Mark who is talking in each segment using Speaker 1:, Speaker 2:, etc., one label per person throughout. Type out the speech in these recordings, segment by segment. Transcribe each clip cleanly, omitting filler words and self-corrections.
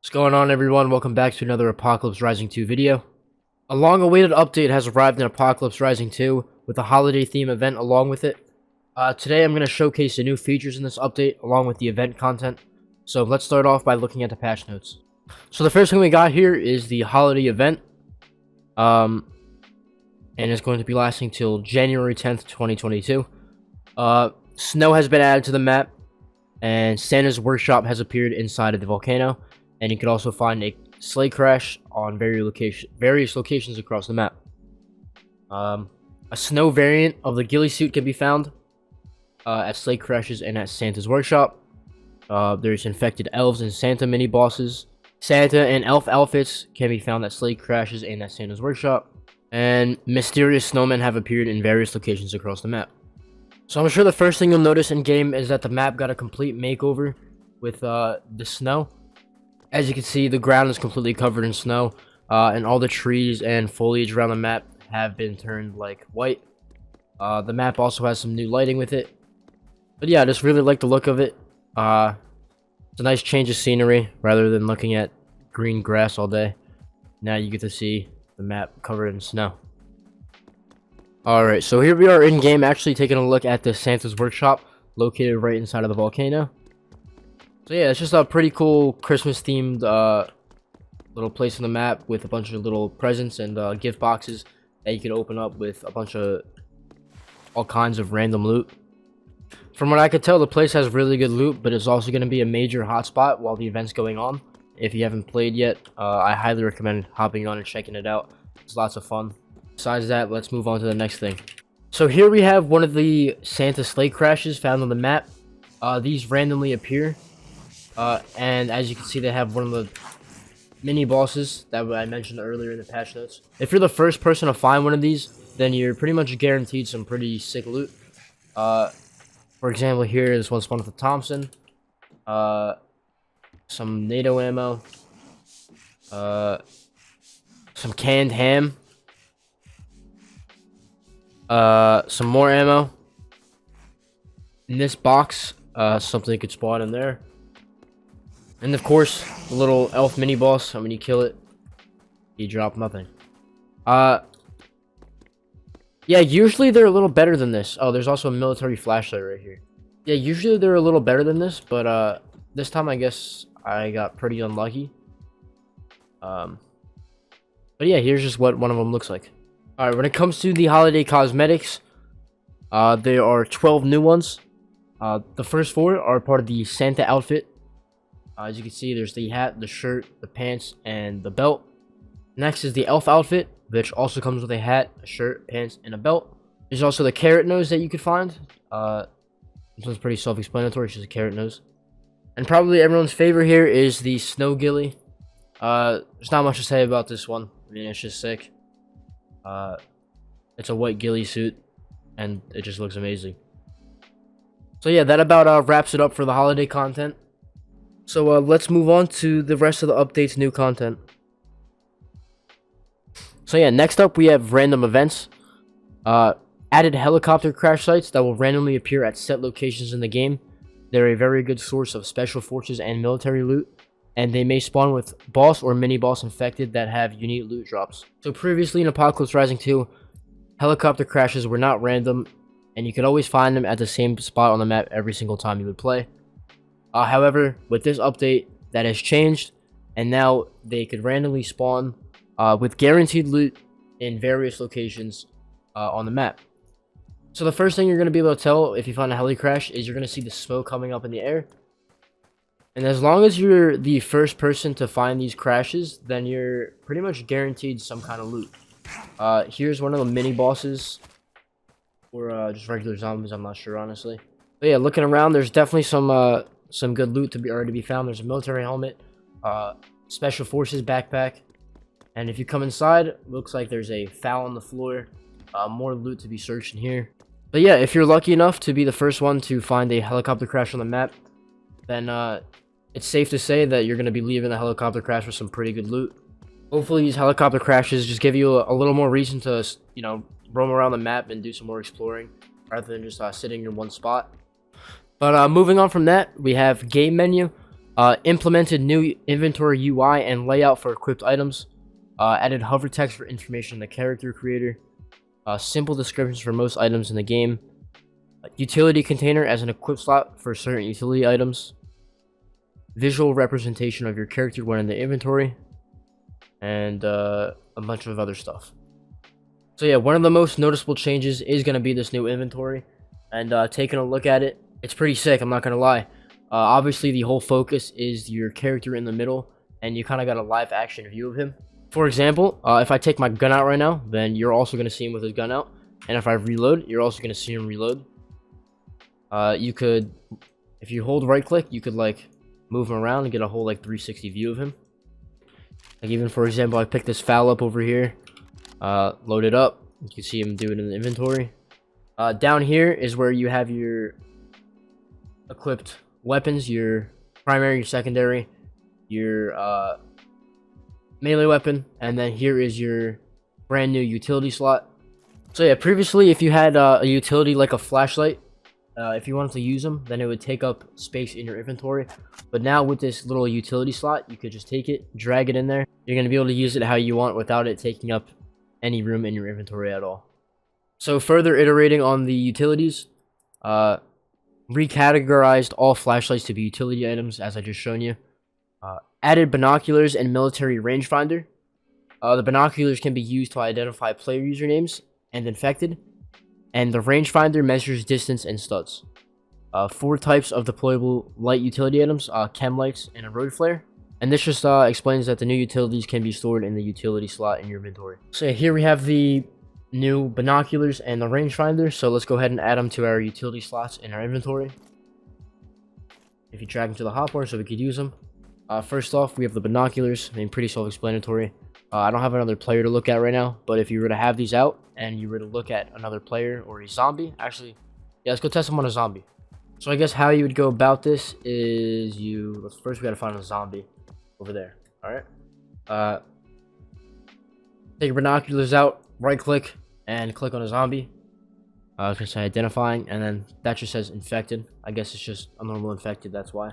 Speaker 1: What's going on, everyone? Welcome back to another Apocalypse Rising 2 video. A long-awaited update has arrived in Apocalypse Rising 2 with a holiday theme event along with it. Today I'm going to showcase the new features in this update along with the event content. So let's start off by looking at the patch notes. So the first thing we got here is the holiday event. And it's going to be lasting till January 10th, 2022. Snow has been added to the map, and Santa's workshop has appeared inside of the volcano. And you can also find a sleigh crash on various locations across the map. A snow variant of the ghillie suit can be found at sleigh crashes and at Santa's workshop. There's infected elves and Santa mini bosses. Santa and elf outfits can be found at sleigh crashes and at Santa's workshop. And mysterious snowmen have appeared in various locations across the map. So I'm sure the first thing you'll notice in game is that the map got a complete makeover with the snow. As you can see, the ground is completely covered in snow, and all the trees and foliage around the map have been turned like white. The map also has some new lighting with it. But yeah, I just really like the look of it. It's a nice change of scenery rather than looking at green grass all day. Now you get to see the map covered in snow. Alright, so here we are in game, actually taking a look at the Santa's workshop located right inside of the volcano. So yeah, it's just a pretty cool Christmas themed little place on the map with a bunch of little presents and gift boxes that you can open up with a bunch of all kinds of random loot. From what I could tell, the place has really good loot, but it's also going to be a major hotspot while the event's going on. If you haven't played yet, I highly recommend hopping on and checking it out. It's lots of fun. Besides that, let's move on to the next thing. So here we have one of the Santa sleigh crashes found on the map. These randomly appear. And as you can see, they have one of the mini bosses that I mentioned earlier in the patch notes. If you're the first person to find one of these, then you're pretty much guaranteed some pretty sick loot. For example, here this one spawned with a Thompson, some NATO ammo, some canned ham, some more ammo. In this box, something could spawn in there. And of course, the little elf mini boss. When you kill it, you drop nothing. Yeah, usually they're a little better than this. Oh, there's also a military flashlight right here. Yeah, usually they're a little better than this, but this time I guess I got pretty unlucky. But yeah, here's just what one of them looks like. Alright, when it comes to the holiday cosmetics, there are 12 new ones. The first 4 are part of the Santa outfit. As you can see, there's the hat, the shirt, the pants, and the belt. Next is the elf outfit, which also comes with a hat, a shirt, pants, and a belt. There's also the carrot nose that you could find. This one's pretty self-explanatory, it's just a carrot nose. And probably everyone's favorite here is the snow ghillie. There's not much to say about this one. I mean, it's just sick. It's a white ghillie suit, and it just looks amazing. So yeah, that about wraps it up for the holiday content. So let's move on to the rest of the update's new content. So yeah, next up we have random events. Added helicopter crash sites that will randomly appear at set locations in the game. They're a very good source of special forces and military loot, and they may spawn with boss or mini boss infected that have unique loot drops. So previously in Apocalypse Rising 2, helicopter crashes were not random, and you could always find them at the same spot on the map every single time you would play. However, with this update, that has changed, and now they could randomly spawn with guaranteed loot in various locations on the map. So the first thing you're going to be able to tell if you find a heli crash is you're going to see the smoke coming up in the air. And as long as you're the first person to find these crashes, then you're pretty much guaranteed some kind of loot. Here's one of the mini bosses, or just regular zombies, I'm not sure honestly. But yeah, looking around, there's definitely some good loot to be found. There's a military helmet, special forces backpack, and if you come inside, looks like there's a foul on the floor. More loot to be searched in here. But yeah, if you're lucky enough to be the first one to find a helicopter crash on the map, then it's safe to say that you're going to be leaving the helicopter crash with some pretty good loot. Hopefully these helicopter crashes just give you a little more reason to, you know, roam around the map and do some more exploring rather than just sitting in one spot. But moving on from that, we have game menu. Implemented new inventory UI and layout for equipped items. Added hover text for information in the character creator. Simple descriptions for most items in the game. Utility container as an equip slot for certain utility items. Visual representation of your character when in the inventory. And a bunch of other stuff. So yeah, one of the most noticeable changes is going to be this new inventory. And taking a look at it, it's pretty sick, I'm not going to lie. Obviously, the whole focus is your character in the middle, and you kind of got a live action view of him. For example, if I take my gun out right now, then you're also going to see him with his gun out. And if I reload, you're also going to see him reload. You could, if you hold right click, you could like move him around and get a whole like 360 view of him. Like even for example, I pick this foul up over here, load it up. You can see him do it in the inventory. Down here is where you have your equipped weapons, your primary, your secondary, your melee weapon, and then here is your brand new utility slot. So yeah, previously if you had a utility like a flashlight, if you wanted to use them, then it would take up space in your inventory. But now with this little utility slot, you could just take it, drag it in there. You're going to be able to use it how you want without it taking up any room in your inventory at all. So further iterating on the utilities, recategorized all flashlights to be utility items, as I just shown you. Added binoculars and military rangefinder. The binoculars can be used to identify player usernames and infected. And the rangefinder measures distance and studs. 4 types of deployable light utility items, chem lights and a road flare. And this just explains that the new utilities can be stored in the utility slot in your inventory. So here we have the new binoculars and the rangefinder. So let's go ahead and add them to our utility slots in our inventory. If you drag them to the hotbar so we could use them. First off, we have the binoculars. I mean, pretty self-explanatory. I don't have another player to look at right now, but if you were to have these out and you were to look at another player or a zombie, actually, yeah, let's go test them on a zombie. So I guess how you would go about this is first we gotta find a zombie over there. All right. Take your binoculars out, right click, and click on a zombie. I was gonna say identifying, and then that just says infected. I guess it's just a normal infected, that's why.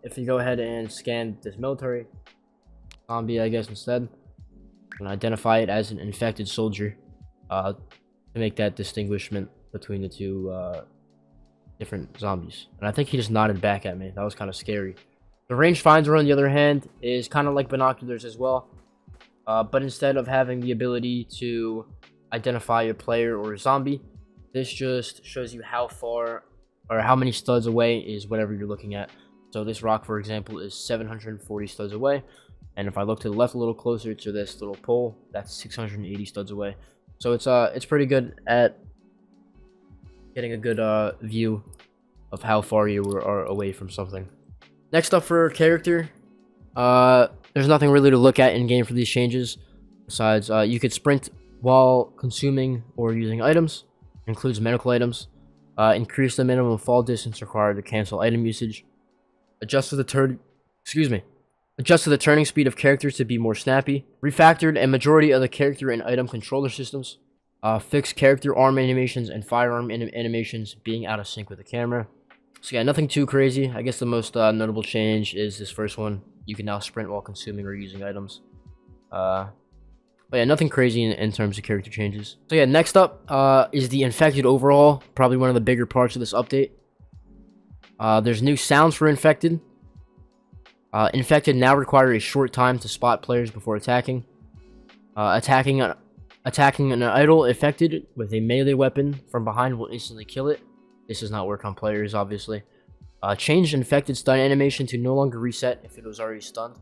Speaker 1: If you go ahead and scan this military zombie, I guess instead, and identify it as an infected soldier, to make that distinguishment between the two different zombies. And I think he just nodded back at me. That was kind of scary. The rangefinder, on the other hand, is kind of like binoculars as well, but instead of having the ability to identify a player or a zombie, this just shows you how far or how many studs away is whatever you're looking at. So this rock, for example, is 740 studs away. And if I look to the left a little closer to this little pole, that's 680 studs away. So it's pretty good at getting a good view of how far you are away from something. Next up for character, there's nothing really to look at in game for these changes. Besides, you could sprint while consuming or using items. Includes medical items. Increase the minimum fall distance required to cancel item usage. Adjust to the turning speed of characters to be more snappy. Refactored a majority of the character and item controller systems. Fixed character arm animations and firearm animations being out of sync with the camera. So yeah, nothing too crazy. I guess the most notable change is this first one. You can now sprint while consuming or using items. But yeah, nothing crazy in terms of character changes. So yeah, next up is the infected overhaul. Probably one of the bigger parts of this update. There's new sounds for infected. Infected now require a short time to spot players before attacking. Attacking an idle infected with a melee weapon from behind will instantly kill it. This does not work on players, obviously. Changed infected stun animation to no longer reset if it was already stunned.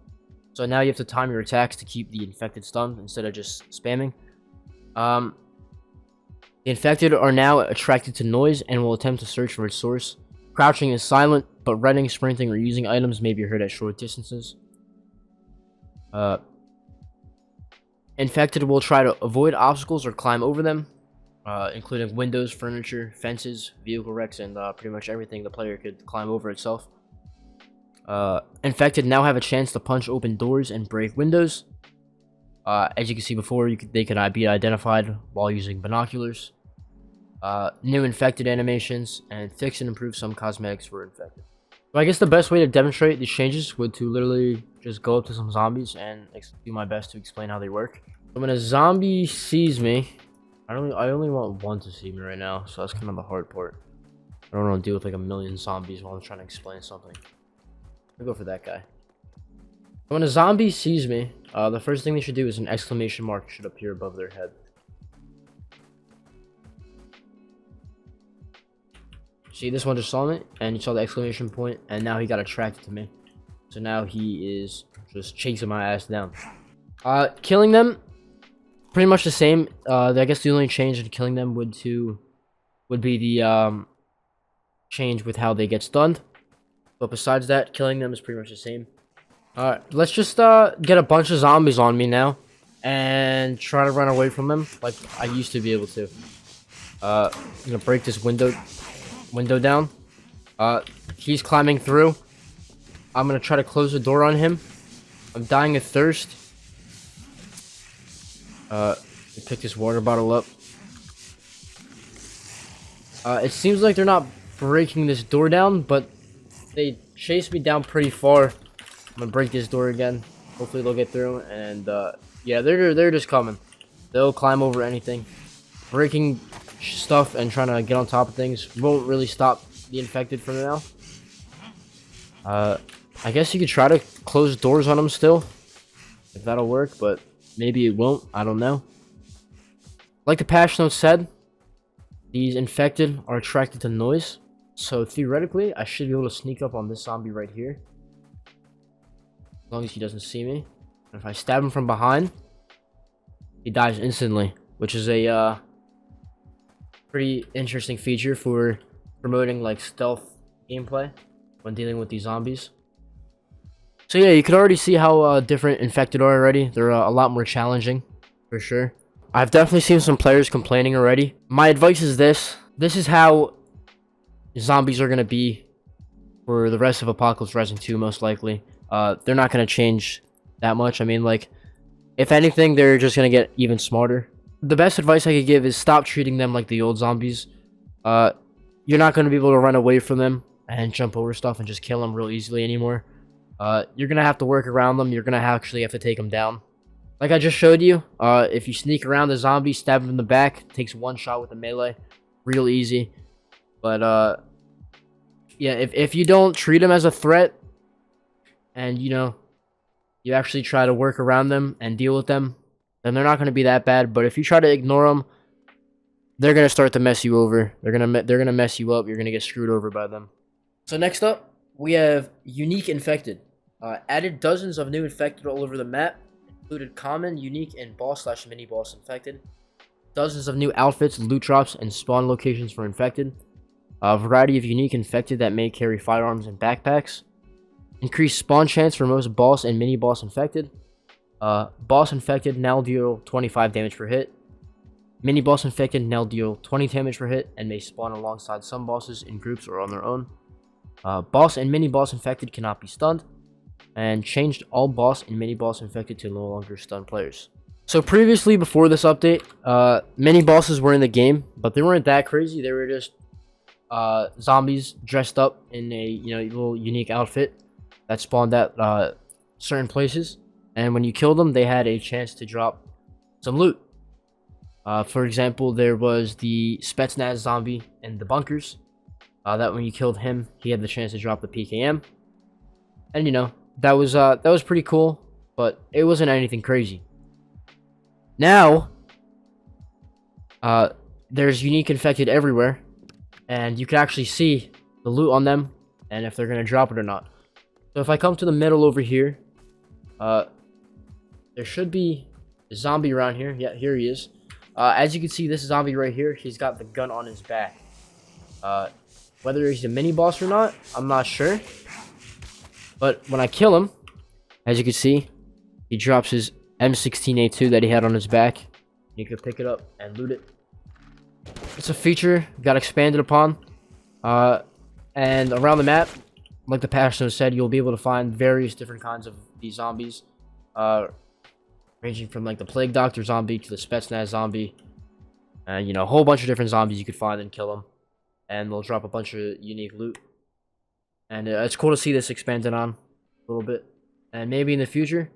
Speaker 1: So now you have to time your attacks to keep the infected stunned instead of just spamming. The infected are now attracted to noise and will attempt to search for its source. Crouching is silent, but running, sprinting, or using items may be heard at short distances. Infected will try to avoid obstacles or climb over them, including windows, furniture, fences, vehicle wrecks, and pretty much everything the player could climb over itself. Infected now have a chance to punch open doors and break windows. As you can see before, they could be identified while using binoculars. New infected animations, and fix and improve some cosmetics for infected. So I guess the best way to demonstrate these changes would to literally just go up to some zombies and do my best to explain how they work. So when a zombie sees me, I only want one to see me right now, so that's kind of the hard part. I don't want to deal with like a million zombies while I'm trying to explain something. I'll go for that guy. When a zombie sees me, the first thing they should do is an exclamation mark should appear above their head. See, this one just saw me, and you saw the exclamation point, and now he got attracted to me. So now he is just chasing my ass down. Killing them, pretty much the same. I guess the only change in killing them would be the change with how they get stunned. But besides that, killing them is pretty much the same. Alright, let's just get a bunch of zombies on me now and try to run away from them like I used to be able to. I'm gonna break this window down. He's climbing through. I'm gonna try to close the door on him. I'm dying of thirst. Pick this water bottle up. It seems like they're not breaking this door down, but they chased me down pretty far. I'm gonna break this door again. Hopefully they'll get through, and yeah, they're just coming. They'll climb over anything. Breaking stuff and trying to get on top of things won't really stop the infected for now. I guess you could try to close doors on them still, if that'll work, but maybe it won't. I don't know. Like the patch note said, these infected are attracted to noise. So theoretically, I should be able to sneak up on this zombie right here, as long as he doesn't see me. And if I stab him from behind, he dies instantly, which is a pretty interesting feature for promoting like stealth gameplay when dealing with these zombies. So yeah, you can already see how different infected are already. They're a lot more challenging, for sure. I've definitely seen some players complaining already. My advice is this. This is how zombies are going to be for the rest of Apocalypse Rising 2, most likely. They're not going to change that much. I mean, like, if anything, they're just going to get even smarter. The best advice I could give is stop treating them like the old zombies. You're not going to be able to run away from them and jump over stuff and just kill them real easily anymore. You're going to have to work around them. You're going to actually have to take them down. Like I just showed you, if you sneak around the zombie, stab him in the back, takes one shot with a melee. Real easy. But, yeah, if you don't treat them as a threat, and, you know, you actually try to work around them and deal with them, then they're not going to be that bad. But if you try to ignore them, they're going to start to mess you over. They're gonna mess you up. You're going to get screwed over by them. So next up, we have Unique Infected. Added dozens of new infected all over the map. Included common, unique, and boss/mini boss infected. Dozens of new outfits, loot drops, and spawn locations for infected. A variety of unique infected that may carry firearms and backpacks. Increased spawn chance for most boss and mini boss infected. Boss infected now deal 25 damage per hit. Mini boss infected now deal 20 damage per hit and may spawn alongside some bosses in groups or on their own. Boss and mini boss infected cannot be stunned. And changed all boss and mini boss infected to no longer stun players. So previously, before this update, mini bosses were in the game, but they weren't that crazy. They were just zombies dressed up in a little unique outfit that spawned at certain places, and when you killed them, they had a chance to drop some loot. For example, there was the Spetsnaz zombie in the bunkers. That when you killed him, he had the chance to drop the PKM, and that was pretty cool, but it wasn't anything crazy. Now, there's unique infected everywhere, and you can actually see the loot on them and if they're gonna drop it or not. So if I come to the middle over here, there should be a zombie around here. Yeah, here he is. As you can see, this zombie right here, he's got the gun on his back. Whether he's a mini boss or not, I'm not sure. But when I kill him, as you can see, he drops his M16A2 that he had on his back. You can pick it up and loot it. It's a feature got expanded upon. And around the map, like the patch note said, you'll be able to find various different kinds of these zombies. Ranging from like the Plague Doctor zombie to the Spetsnaz zombie. And a whole bunch of different zombies you could find and kill them. And they'll drop a bunch of unique loot. And it's cool to see this expanded on a little bit. And maybe in the future,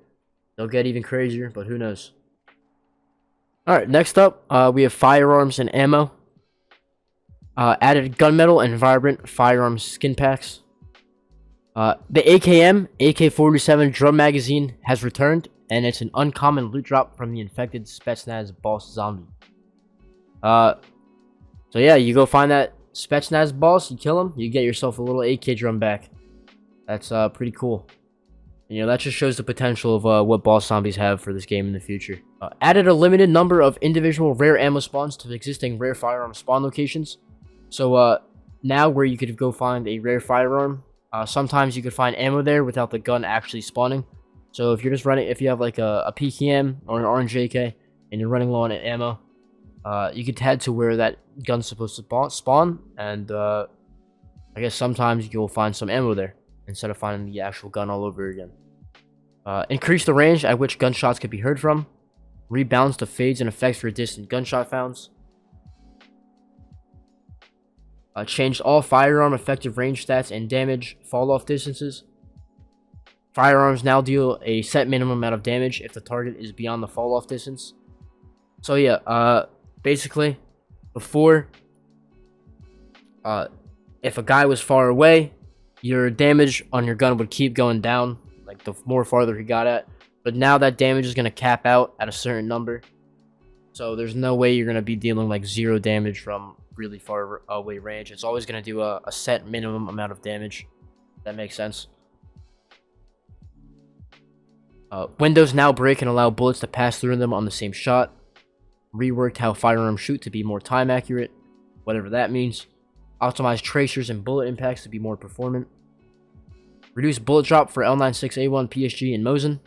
Speaker 1: they'll get even crazier, but who knows. Alright, next up, we have Firearms and Ammo. Added gunmetal and vibrant firearms skin packs. The AKM AK-47 drum magazine has returned, and it's an uncommon loot drop from the infected Spetsnaz boss zombie. So yeah, you go find that Spetsnaz boss, you kill him, you get yourself a little AK drum back. That's pretty cool. You know, that just shows the potential of what boss zombies have for this game in the future. Added a limited number of individual rare ammo spawns to the existing rare firearm spawn locations. So now where you could go find a rare firearm, sometimes you could find ammo there without the gun actually spawning. So if you're just running, if you have like a PKM or an RNJK and you're running low on ammo, you could head to where that gun's supposed to spawn, and I guess sometimes you'll find some ammo there instead of finding the actual gun all over again. Increase the range at which gunshots could be heard from. Rebalance the fades and effects for distant gunshot sounds. Changed all firearm effective range stats and damage fall-off distances. Firearms now deal a set minimum amount of damage if the target is beyond the fall-off distance. So yeah, basically, before, if a guy was far away, your damage on your gun would keep going down, like the more farther he got at. But now that damage is going to cap out at a certain number. So there's no way you're going to be dealing like 0 damage from really far away range. It's always going to do a set minimum amount of damage. That makes sense. Windows now break and allow bullets to pass through them on the same shot. Reworked how firearms shoot to be more time accurate, whatever that means. Optimized tracers and bullet impacts to be more performant. Reduced bullet drop for L96A1, PSG, and Mosin.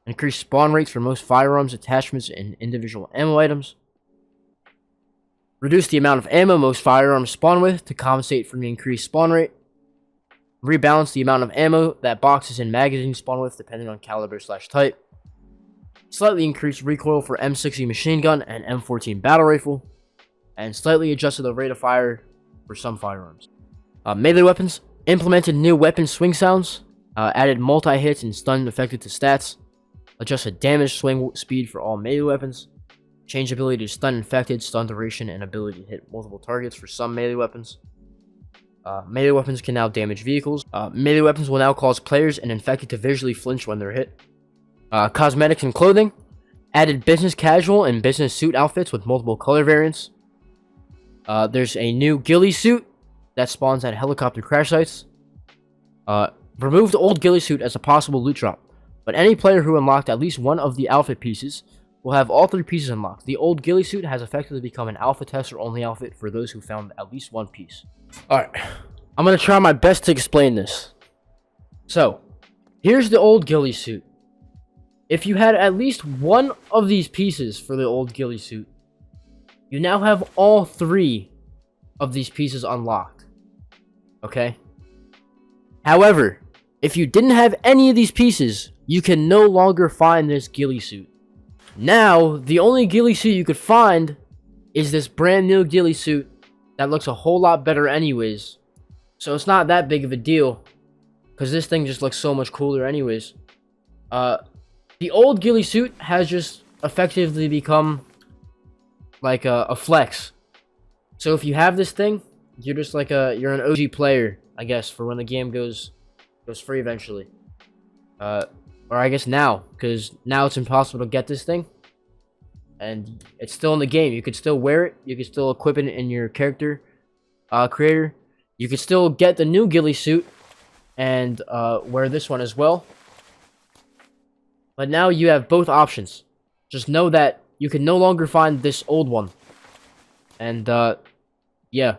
Speaker 1: Increased spawn rates for most firearms, attachments, and individual ammo items. Reduce the amount of ammo most firearms spawn with to compensate for the increased spawn rate. Rebalance the amount of ammo that boxes and magazines spawn with depending on caliber/type. Slightly increased recoil for M60 machine gun and M14 battle rifle. And slightly adjusted the rate of fire for some firearms. Melee weapons. Implemented new weapon swing sounds. Added multi-hits and stun affected to stats. Adjusted damage swing speed for all melee weapons. Change ability to stun infected, stun duration, and ability to hit multiple targets for some melee weapons. Melee weapons can now damage vehicles. Melee weapons will now cause players and infected to visually flinch when they're hit. Cosmetics and clothing. Added business casual and business suit outfits with multiple color variants. There's a new ghillie suit that spawns at helicopter crash sites. Removed old ghillie suit as a possible loot drop, but any player who unlocked at least one of the outfit pieces will have all 3 pieces unlocked. The old ghillie suit has effectively become an alpha tester only outfit for those who found at least one piece. Alright, I'm going to try my best to explain this. So, here's the old ghillie suit. If you had at least one of these pieces for the old ghillie suit, you now have all 3 of these pieces unlocked. Okay? However, if you didn't have any of these pieces, you can no longer find this ghillie suit. Now, the only ghillie suit you could find is this brand new ghillie suit that looks a whole lot better anyways. So it's not that big of a deal, because this thing just looks so much cooler anyways. The old ghillie suit has just effectively become like a flex. So if you have this thing, you're just like you're an OG player, I guess, for when the game goes free eventually. Or I guess now, because now it's impossible to get this thing. And it's still in the game. You could still wear it. You could still equip it in your character creator. You could still get the new ghillie suit and wear this one as well. But now you have both options. Just know that you can no longer find this old one. And yeah.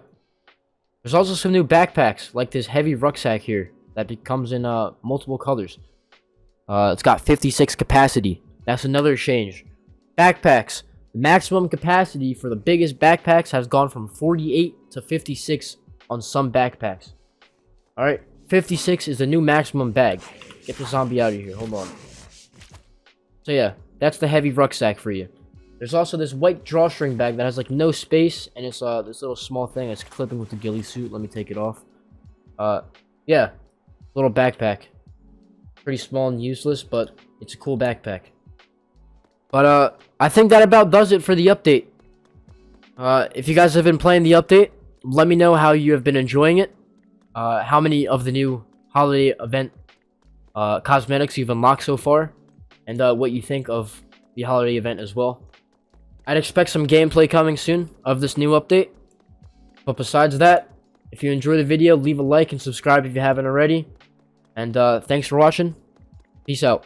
Speaker 1: There's also some new backpacks, like this heavy rucksack here, that comes in multiple colors. It's got 56 capacity. That's another change. Backpacks. The maximum capacity for the biggest backpacks has gone from 48 to 56 on some backpacks. Alright, 56 is the new maximum bag. Get the zombie out of here, hold on. So yeah, that's the heavy rucksack for you. There's also this white drawstring bag that has like no space, and it's this little small thing that's clipping with the ghillie suit. Let me take it off. Yeah. Little backpack. Pretty small and useless, but it's a cool backpack. But I think that about does it for the update. If you guys have been playing the update, let me know how you have been enjoying it. How many of the new holiday event cosmetics you've unlocked so far, and what you think of the holiday event as well. I'd expect some gameplay coming soon of this new update. But besides that, if you enjoy the video, leave a like and subscribe if you haven't already. And thanks for watching. Peace out.